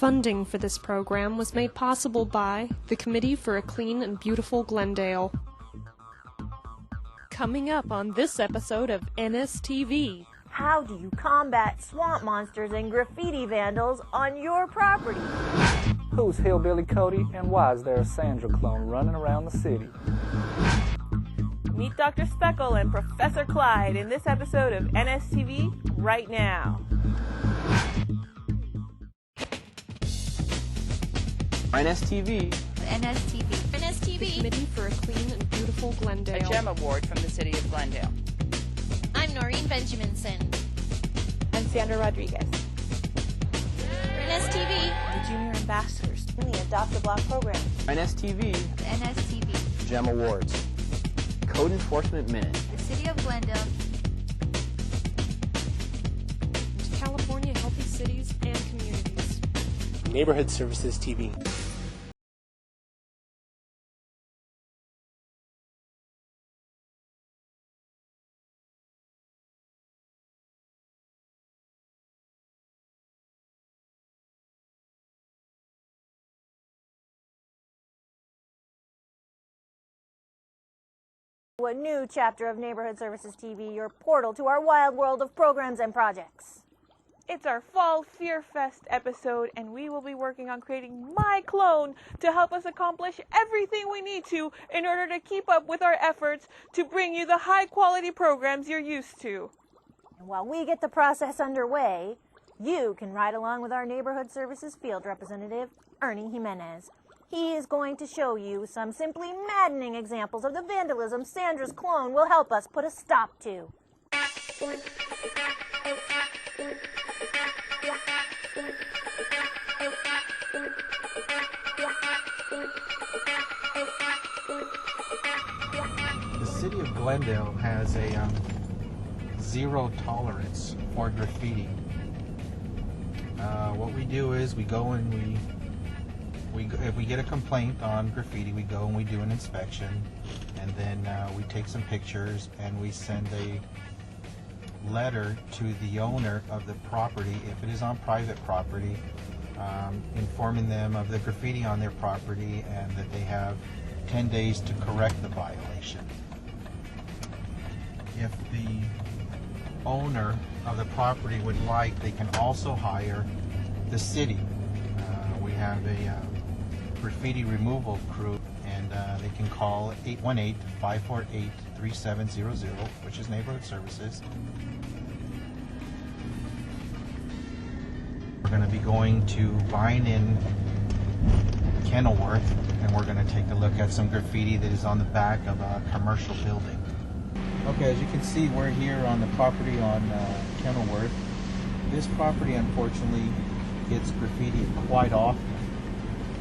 Funding for this program was made possible by the Committee for a Clean and Beautiful Glendale. Coming up on this episode of NSTV. How do you combat swamp monsters and graffiti vandals on your property? Who's Hillbilly Cody, and why is there a Sandra clone running around the city? Meet Dr. Speckle and Professor Clyde in this episode of NSTV right now. NSTV. NSTV. NSTV. The Committee for a Clean and Beautiful Glendale. A GEM Award from the City of Glendale. I'm Noreen Benjaminson. I'm Sandra Rodriguez. NSTV. The Junior Ambassadors in the Adopt a Block program. NSTV. NSTV. GEM Awards. Code Enforcement Minute. The City of Glendale. California Healthy Cities and Communities. Neighborhood Services TV. A new chapter of Neighborhood Services TV, your portal to our wild world of programs and projects. It's our Fall Fear Fest episode, and we will be working on creating my clone to help us accomplish everything we need to in order to keep up with our efforts to bring you the high-quality programs you're used to. And while we get the process underway, you can ride along with our Neighborhood Services field representative, Ernie Jimenez. He is going to show you some simply maddening examples of the vandalism Sandra's clone will help us put a stop to. The City of Glendale has a zero tolerance for graffiti. What we do is we go and if we get a complaint on graffiti, we go and we do an inspection, and then we take some pictures and we send a letter to the owner of the property, if it is on private property, informing them of the graffiti on their property and that they have 10 days to correct the violation. If the owner of the property would like, they can also hire the city. We have a graffiti removal crew, and they can call 818-548-3700, which is Neighborhood Services. We're going to be going to Vine in Kenilworth, and we're going to take a look at some graffiti that is on the back of a commercial building. Okay, as you can see, we're here on the property on Kenilworth. This property, unfortunately, gets graffiti quite often.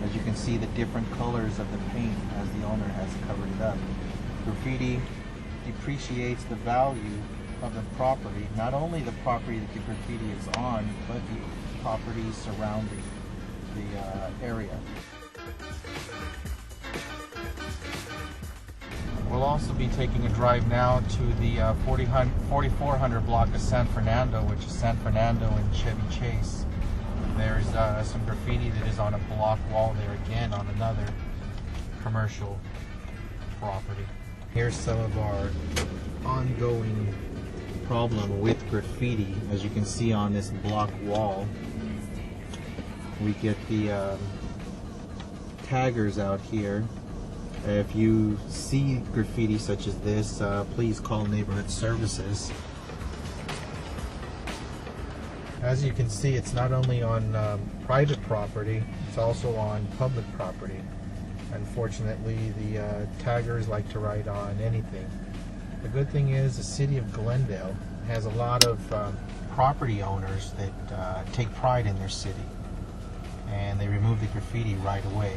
As you can see, the different colors of the paint as the owner has covered it up. Graffiti depreciates the value of the property, not only the property that the graffiti is on, but the properties surrounding the area. We'll also be taking a drive now to the 4400 block of San Fernando, which is San Fernando and Chevy Chase. There's some graffiti that is on a block wall there again on another commercial property. Here's some of our ongoing problem with graffiti. As you can see on this block wall, we get the taggers out here. If you see graffiti such as this, please call Neighborhood Services. As you can see, it's not only on private property, it's also on public property. Unfortunately, the taggers like to write on anything. The good thing is the City of Glendale has a lot of property owners that take pride in their city, and they remove the graffiti right away.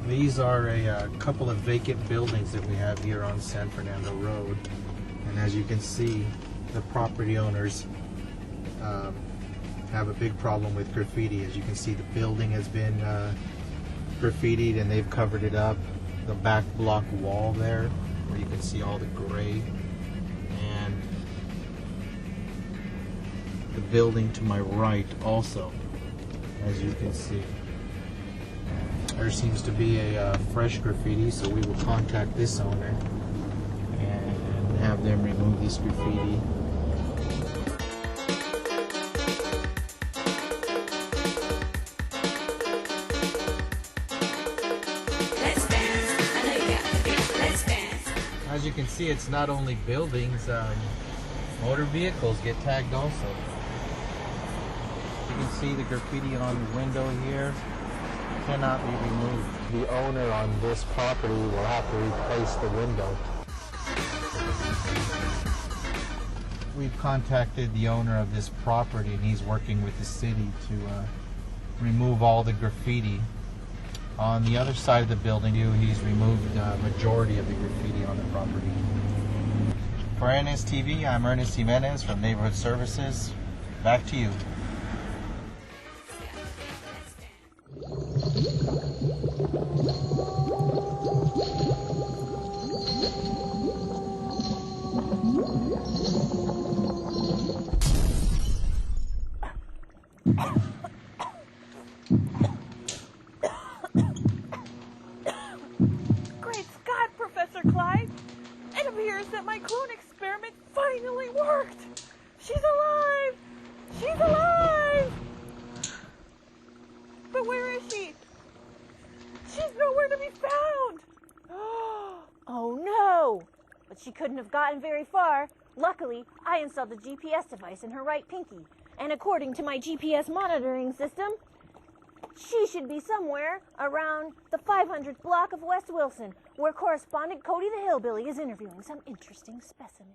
These are a couple of vacant buildings that we have here on San Fernando Road, and as you can see, the property owners have a big problem with graffiti. As you can see, the building has been graffitied and they've covered it up. The back block wall there, where you can see all the gray, and the building to my right also. as you can see. There seems to be a fresh graffiti, so we will contact this owner and have them remove this graffiti. As you can see, it's not only buildings, motor vehicles get tagged also. You can see the graffiti on the window here cannot be removed. The owner on this property will have to replace the window. We've contacted the owner of this property and he's working with the city to remove all the graffiti. On the other side of the building, he's removed the majority of the graffiti on the property. For NSTV, I'm Ernest Jimenez from Neighborhood Services. Back to you. Great Scott, Professor Clyde! It appears that my clone experiment finally worked! She's alive! She's alive! But where is she? She's nowhere to be found! Oh no! But she couldn't have gotten very far. Luckily, I installed the GPS device in her right pinky. And according to my GPS monitoring system, she should be somewhere around the 500th block of West Wilson, where correspondent Cody the Hillbilly is interviewing some interesting specimens.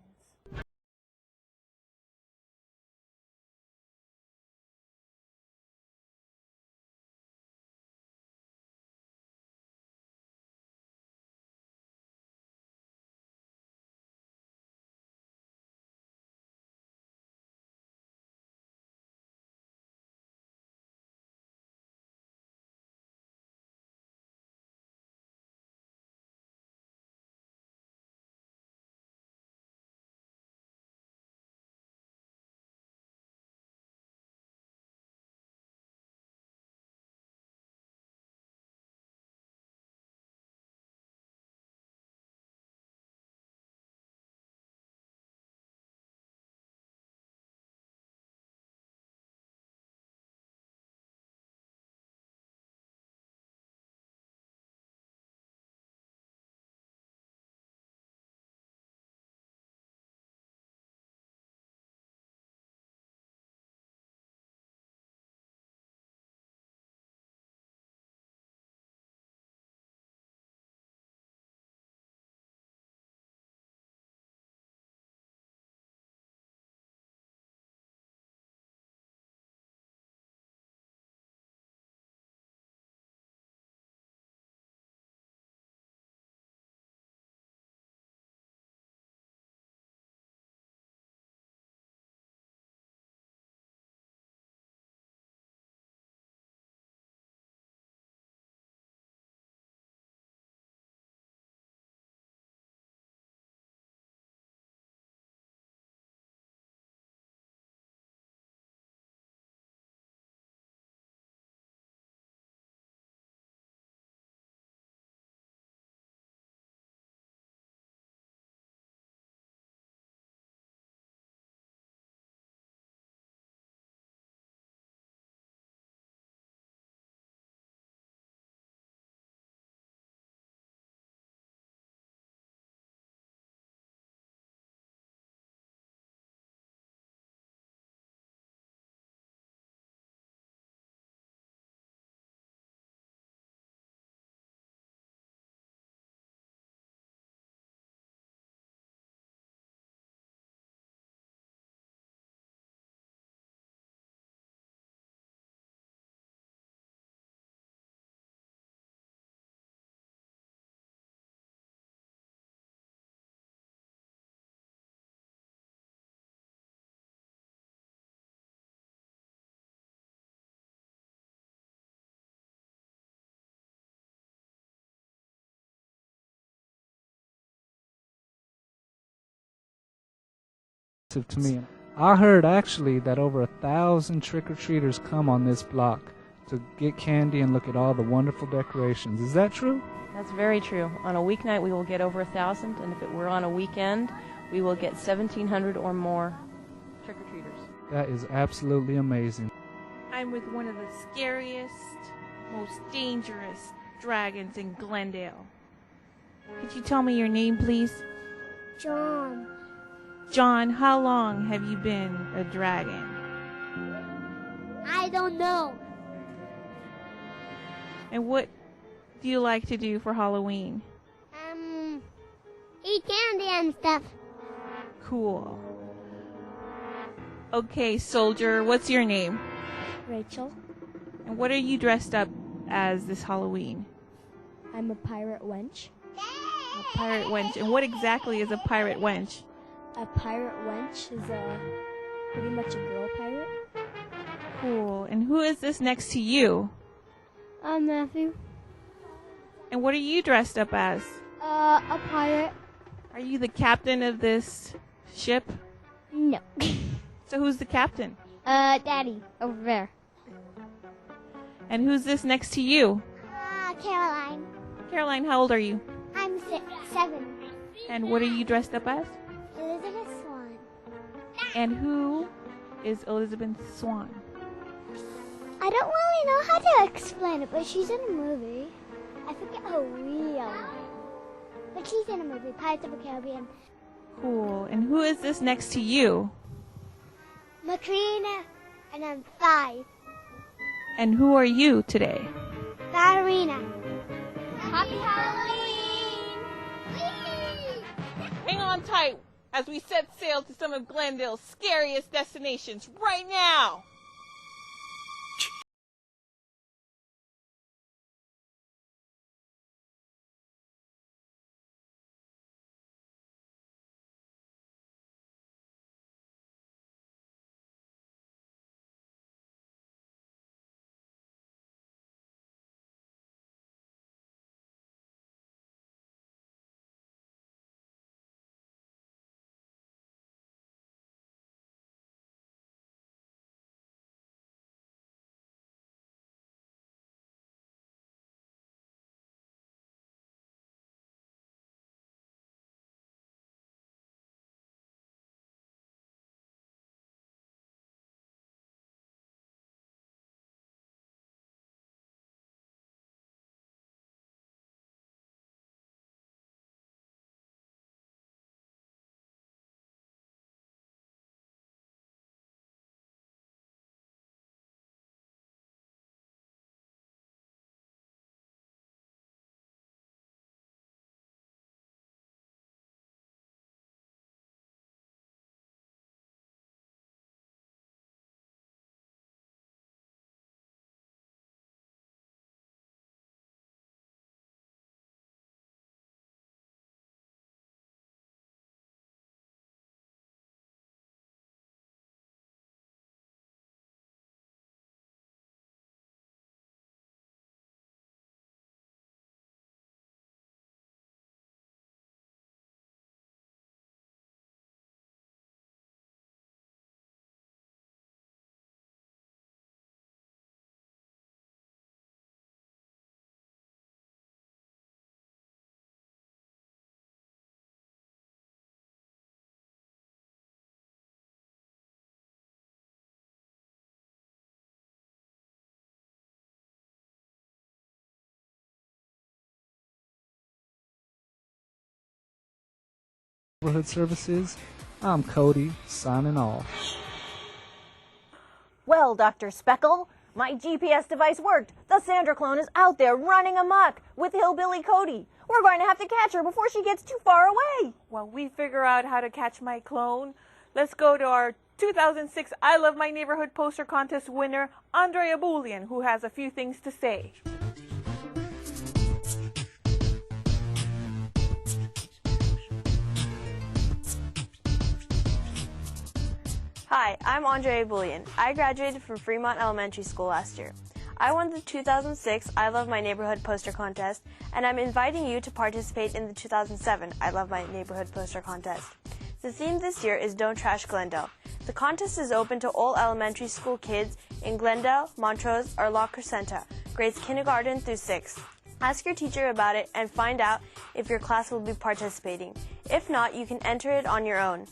To me, I heard actually that over 1,000 trick-or-treaters come on this block to get candy and look at all the wonderful decorations. Is that true? That's very true. On a weeknight, we will get over 1,000, and if it were on a weekend, we will get 1,700 or more trick-or-treaters. That is absolutely amazing. I'm with one of the scariest, most dangerous dragons in Glendale. Could you tell me your name, please? John. John, how long have you been a dragon? I don't know. And what do you like to do for Halloween? Eat candy and stuff. Cool. Okay, soldier, what's your name? Rachel. And what are you dressed up as this Halloween? I'm a pirate wench. A pirate wench. And what exactly is a pirate wench? A pirate wench is pretty much a girl pirate. Cool. And who is this next to you? I'm Matthew. And what are you dressed up as? A pirate. Are you the captain of this ship? No. So who's the captain? Daddy, over there. And who's this next to you? Caroline. Caroline, how old are you? I'm 7. And what are you dressed up as? Elizabeth Swan. And who is Elizabeth Swan? I don't really know how to explain it, but she's in a movie. I forget her real name. But she's in a movie, Pirates of the Caribbean. Cool. And who is this next to you? Macrina, and I'm 5. And who are you today? Ballerina. Happy Halloween! Whee! Hang on tight as we set sail to some of Glendale's scariest destinations right now. Neighborhood Services. I'm Cody, signing off. Well, Dr. Speckle, my GPS device worked. The Sandra clone is out there running amok with Hillbilly Cody. We're going to have to catch her before she gets too far away. While we figure out how to catch my clone, let's go to our 2006 I Love My Neighborhood poster contest winner, Andrea Boulian, who has a few things to say. Hi, I'm Andrea Boulian. I graduated from Fremont Elementary School last year. I won the 2006 I Love My Neighborhood poster contest, and I'm inviting you to participate in the 2007 I Love My Neighborhood poster contest. The theme this year is Don't Trash Glendale. The contest is open to all elementary school kids in Glendale, Montrose, or La Crescenta, grades kindergarten through 6th. Ask your teacher about it and find out if your class will be participating. If not, you can enter it on your own.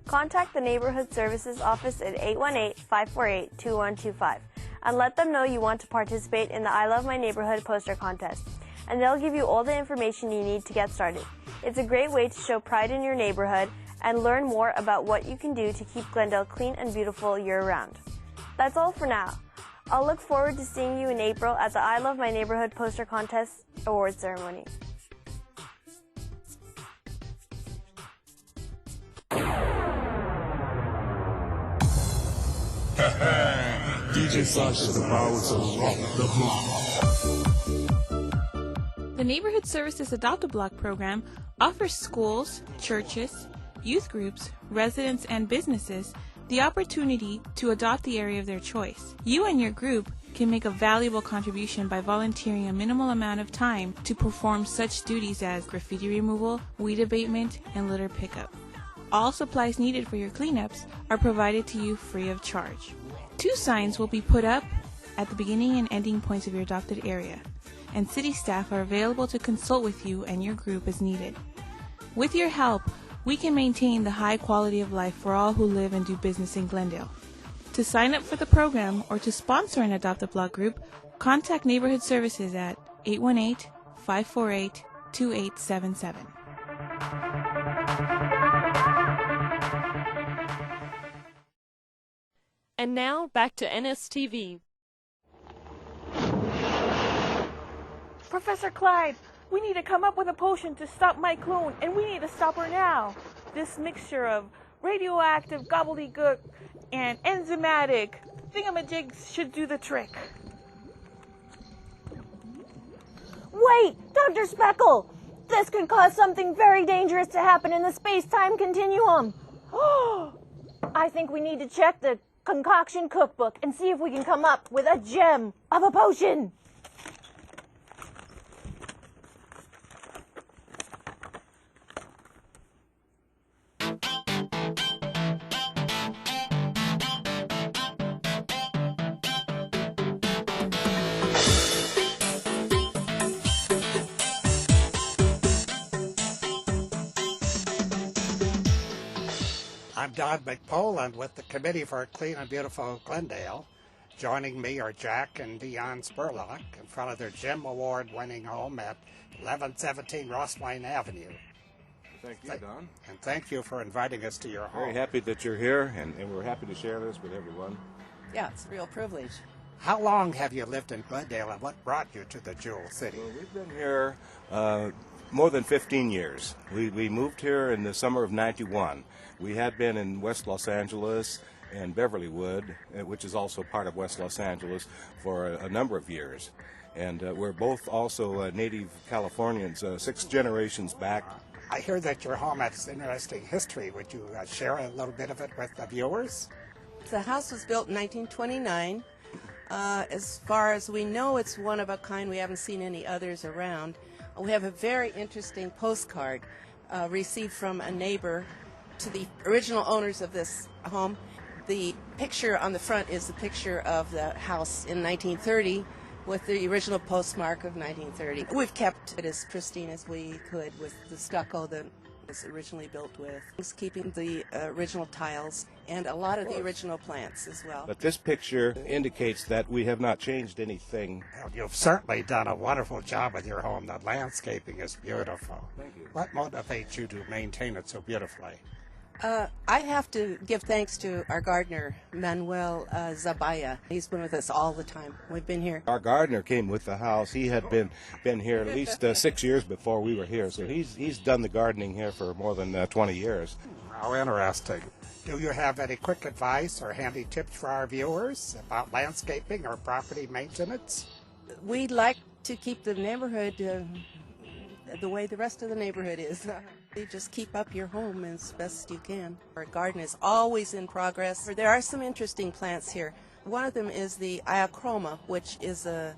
Contact the Neighborhood Services Office at 818-548-2125 and let them know you want to participate in the I Love My Neighborhood poster contest, and they'll give you all the information you need to get started. It's a great way to show pride in your neighborhood and learn more about what you can do to keep Glendale clean and beautiful year-round. That's all for now. I'll look forward to seeing you in April at the I Love My Neighborhood poster contest award ceremony. DJ Sasha's about to rock the block. The Neighborhood Services Adopt-A-Block program offers schools, churches, youth groups, residents, and businesses the opportunity to adopt the area of their choice. You and your group can make a valuable contribution by volunteering a minimal amount of time to perform such duties as graffiti removal, weed abatement, and litter pickup. All supplies needed for your cleanups are provided to you free of charge. 2 signs will be put up at the beginning and ending points of your adopted area, and city staff are available to consult with you and your group as needed. With your help, we can maintain the high quality of life for all who live and do business in Glendale. To sign up for the program or to sponsor an Adopt-A-Block group, contact Neighborhood Services at 818-548-2877. And now, back to NSTV. Professor Clyde, we need to come up with a potion to stop my clone, and we need to stop her now. This mixture of radioactive gobbledygook and enzymatic thingamajigs should do the trick. Wait, Dr. Speckle! This could cause something very dangerous to happen in the space-time continuum. I think we need to check the concoction cookbook and see if we can come up with a gem of a potion. I'm Don McPoland with the Committee for a Clean and Beautiful Glendale. Joining me are Jack and Dion Spurlock in front of their Gem Award-winning home at 1117 Rossline Avenue. Thank you, Don. And thank you for inviting us to your home. Very happy that you're here, and we're happy to share this with everyone. Yeah, it's a real privilege. How long have you lived in Glendale, and what brought you to the Jewel City? Well, we've been here more than 15 years. We moved here in the summer of '91. We had been in West Los Angeles and Beverlywood, which is also part of West Los Angeles, for a number of years. And we're both also native Californians, 6 generations back. I hear that your home has interesting history. Would you share a little bit of it with the viewers? The house was built in 1929. As far as we know, it's one of a kind. We haven't seen any others around. We have a very interesting postcard received from a neighbor to the original owners of this home. The picture on the front is the picture of the house in 1930 with the original postmark of 1930. We've kept it as pristine as we could with the stucco that was originally built with. It's keeping the original tiles and a lot of the original plants as well. But this picture indicates that we have not changed anything. Well, you've certainly done a wonderful job with your home. The landscaping is beautiful. Thank you. What motivates you to maintain it so beautifully? I have to give thanks to our gardener, Manuel Zabaya. He's been with us all the time. We've been here. Our gardener came with the house. He had been here at least 6 years before we were here, so he's done the gardening here for more than 20 years. How interesting. Do you have any quick advice or handy tips for our viewers about landscaping or property maintenance? We'd like to keep the neighborhood the way the rest of the neighborhood is. You just keep up your home as best you can. Our garden is always in progress. There are some interesting plants here. One of them is the iachroma, which is a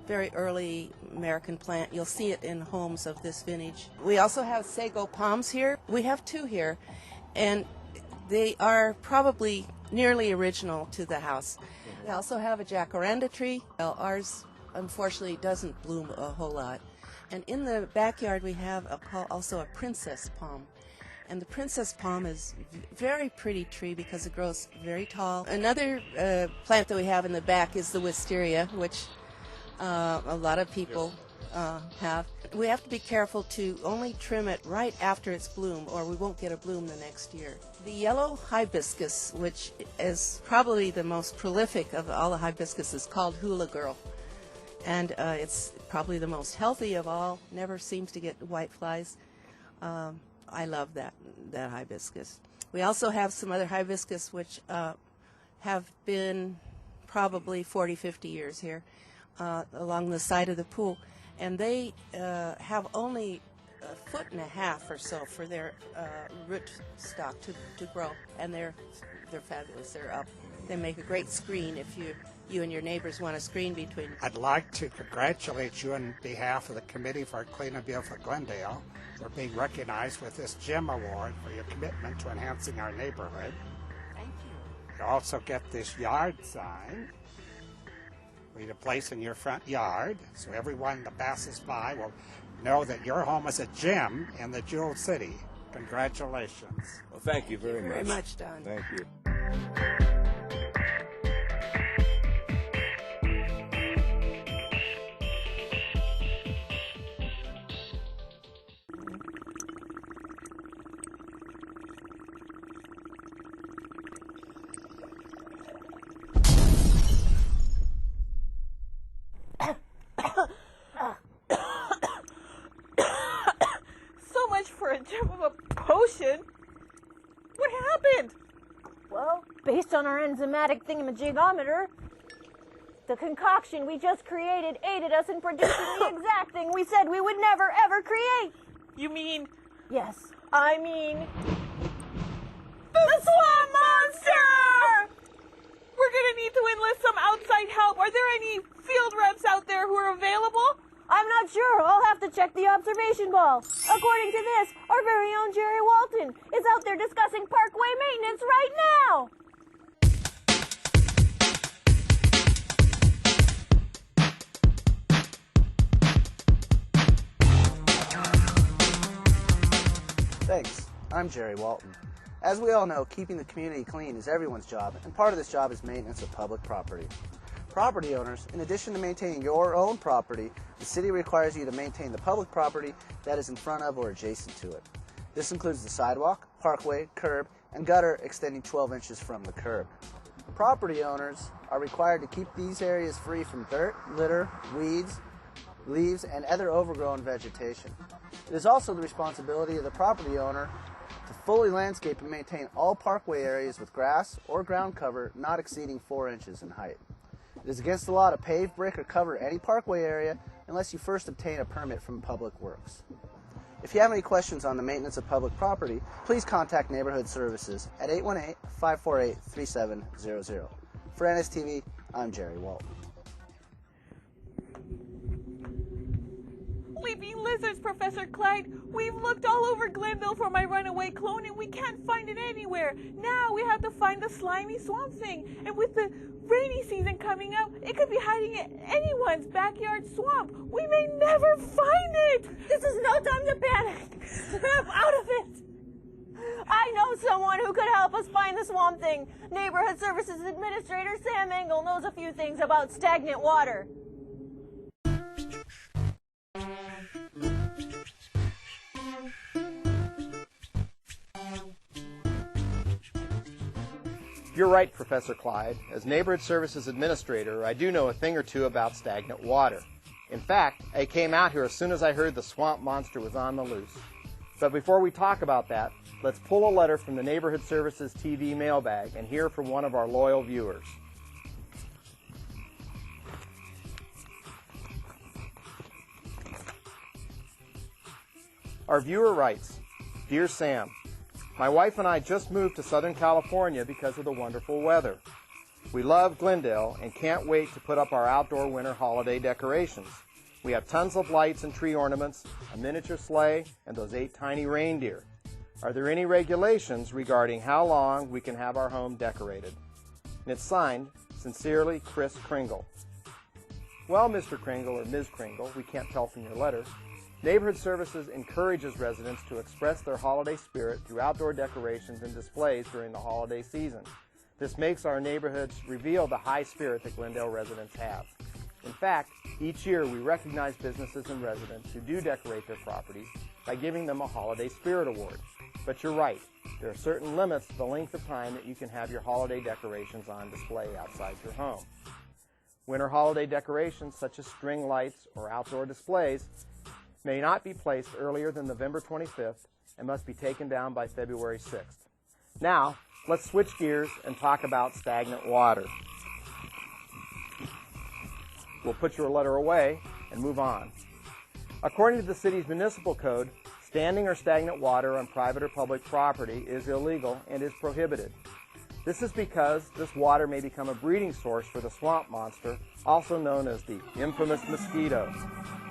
very early American plant. You'll see it in homes of this vintage. We also have sago palms here. We have 2 here, and they are probably nearly original to the house. We also have a jacaranda tree. Well, ours unfortunately doesn't bloom a whole lot. And in the backyard we have also a princess palm. And the princess palm is a very pretty tree because it grows very tall. Another plant that we have in the back is the wisteria, which a lot of people have. We have to be careful to only trim it right after its bloom, or we won't get a bloom the next year. The yellow hibiscus, which is probably the most prolific of all the hibiscus, is called Hula Girl. And it's probably the most healthy of all, never seems to get white flies. I love that hibiscus. We also have some other hibiscus which have been probably 40, 50 years here along the side of the pool. And they have only 1.5 feet or so for their root stock to grow. And they're fabulous. They're up. They make a great screen if you and your neighbors want a screen between. I'd like to congratulate you on behalf of the Committee for a Clean and Beautiful Glendale for being recognized with this Jim Award for your commitment to enhancing our neighborhood. Thank you. You also get this yard sign for you to place in your front yard, so everyone that passes by will know that your home is a gem in the Jewel City. Congratulations. Well, thank you very much. Very much, Don. Thank you. So much for a gem of a potion. What happened? Well, based on our enzymatic thingamajigometer, the concoction we just created aided us in producing the exact thing we said we would never, ever create. You mean? Yes. I mean... the swamp monster! We're gonna need to enlist some outside help. Are there any field reps out there who are available? I'm not sure. I'll have to check the observation ball. According to this, our very own Jerry Walton is out there discussing parkway maintenance right now. Thanks. I'm Jerry Walton. As we all know, keeping the community clean is everyone's job, and part of this job is maintenance of public property. Property owners, in addition to maintaining your own property, the city requires you to maintain the public property that is in front of or adjacent to it. This includes the sidewalk, parkway, curb, and gutter extending 12 inches from the curb. Property owners are required to keep these areas free from dirt, litter, weeds, leaves, and other overgrown vegetation. It is also the responsibility of the property owner to fully landscape and maintain all parkway areas with grass or ground cover not exceeding 4 inches in height. It is against the law to pave, brick, or cover any parkway area unless you first obtain a permit from Public Works. If you have any questions on the maintenance of public property, please contact Neighborhood Services at 818-548-3700. For NSTV, I'm Jerry Walton. Leaping lizards, Professor Clyde. We've looked all over Glendale for my runaway clone and we can't find it anywhere. Now we have to find the slimy swamp thing. And with the rainy season coming up, it could be hiding in anyone's backyard swamp. We may never find it. This is no time to panic. Snap out of it. I know someone who could help us find the swamp thing. Neighborhood Services Administrator Sam Engel knows a few things about stagnant water. You're right, Professor Clyde. As Neighborhood Services Administrator, I do know a thing or two about stagnant water. In fact, I came out here as soon as I heard the swamp monster was on the loose. But before we talk about that, let's pull a letter from the Neighborhood Services TV mailbag and hear from one of our loyal viewers. Our viewer writes, Dear Sam, my wife and I just moved to Southern California because of the wonderful weather. We love Glendale and can't wait to put up our outdoor winter holiday decorations. We have tons of lights and tree ornaments, a miniature sleigh, and those 8 tiny reindeer. Are there any regulations regarding how long we can have our home decorated? And it's signed, Sincerely, Chris Kringle. Well, Mr. Kringle or Ms. Kringle, we can't tell from your letter. Neighborhood Services encourages residents to express their holiday spirit through outdoor decorations and displays during the holiday season. This makes our neighborhoods reveal the high spirit that Glendale residents have. In fact, each year we recognize businesses and residents who do decorate their properties by giving them a Holiday Spirit Award. But you're right, there are certain limits to the length of time that you can have your holiday decorations on display outside your home. Winter holiday decorations such as string lights or outdoor displays may not be placed earlier than November 25th and must be taken down by February 6th. Now, let's switch gears and talk about stagnant water. We'll put your letter away and move on. According to the city's municipal code, standing or stagnant water on private or public property is illegal and is prohibited. This is because this water may become a breeding source for the swamp monster, also known as the infamous mosquito.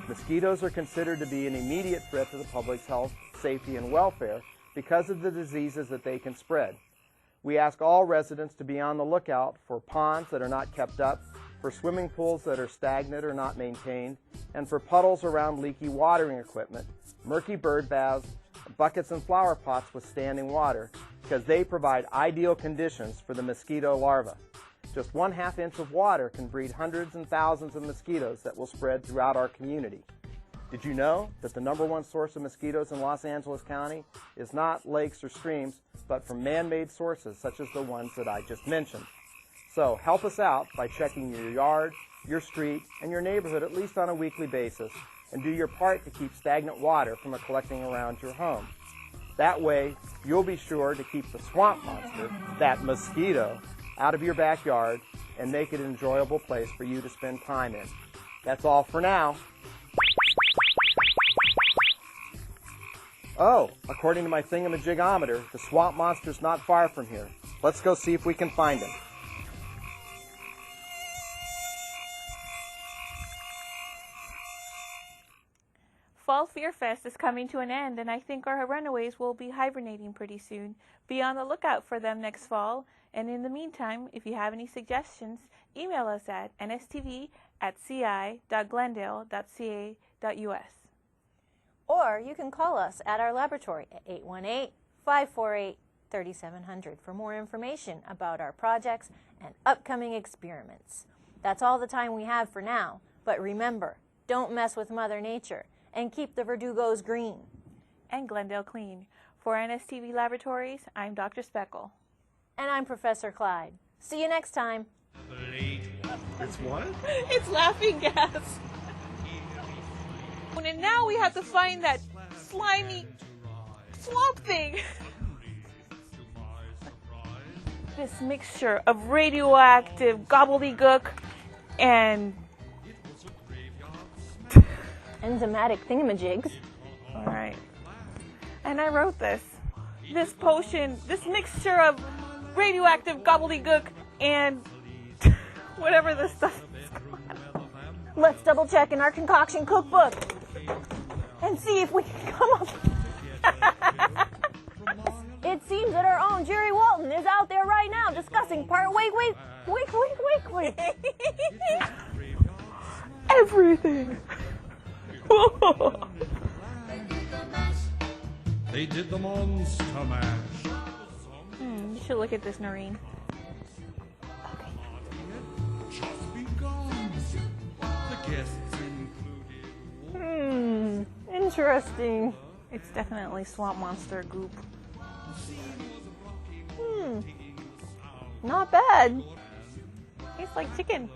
Mosquitoes are considered to be an immediate threat to the public's health, safety, and welfare because of the diseases that they can spread. We ask all residents to be on the lookout for ponds that are not kept up, for swimming pools that are stagnant or not maintained, and for puddles around leaky watering equipment, murky bird baths, buckets and flower pots with standing water, because they provide ideal conditions for the mosquito larvae. Just 1/2 inch of water can breed hundreds and thousands of mosquitoes that will spread throughout our community. Did you know that the #1 source of mosquitoes in Los Angeles County is not lakes or streams, but from man-made sources such as the ones that I just mentioned? So help us out by checking your yard, your street, and your neighborhood at least on a weekly basis, and do your part to keep stagnant water from collecting around your home. That way, you'll be sure to keep the swamp monster, that mosquito, out of your backyard and make it an enjoyable place for you to spend time in. That's all for now. Oh, according to my thingamajigometer, the swamp monster's not far from here. Let's go see if we can find him. Fall Fear Fest is coming to an end, and I think our runaways will be hibernating pretty soon. Be on the lookout for them next fall. And in the meantime, if you have any suggestions, email us at nstv@ci.glendale.ca.us. Or you can call us at our laboratory at 818-548-3700 for more information about our projects and upcoming experiments. That's all the time we have for now, but remember, don't mess with Mother Nature and keep the Verdugos green. And Glendale clean. For NSTV Laboratories, I'm Dr. Speckle. And I'm Professor Clyde. See you next time. It's what? It's laughing gas. And now we have to find that slimy swamp thing. This mixture of radioactive gobbledygook and enzymatic thingamajigs. All right. And I wrote this. This potion, this mixture of radioactive gobbledygook and whatever this stuff is called. Let's double check in our concoction cookbook and see if we can come up. It seems that our own Jerry Walton is out there right now discussing part. Wait. Everything. They did the monster mash. You should look at this, Noreen. Just begun. The guests included. Interesting. It's definitely swamp monster goop. Not bad. Tastes like chicken.